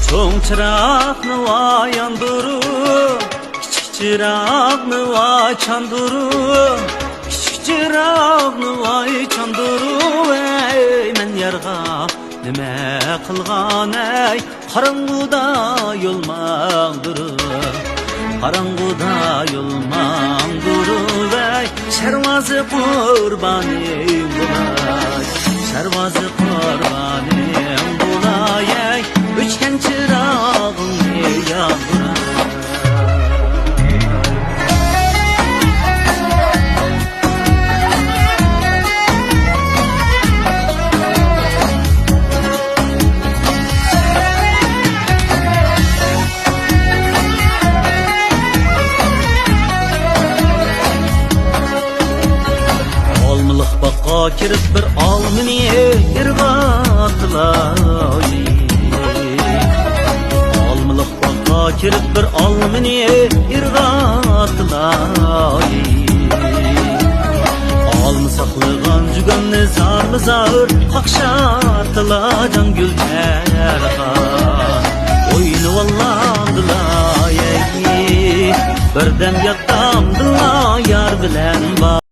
Çoğun çırağını va yandırır, küçük çırağını va çandırır, küçük çırağını va çandırır. Ey men yarga nime kılgan ey, karanguda yol mağdırır, karanguda yol mağdırır. Ey şervazı kurbanım bulay, şervazı kurbanım bulay. Ey üçgen çırağın yandırar. Olmalık bakka kirip bir almini irgatılay. Olmalık bakka kirip bir almini irgatılay. Almı saklagan cügönni zarlı zağır, kakşartıla can gül tergan. Oyunu vallandılay, birden yattamdıla yar bilen var.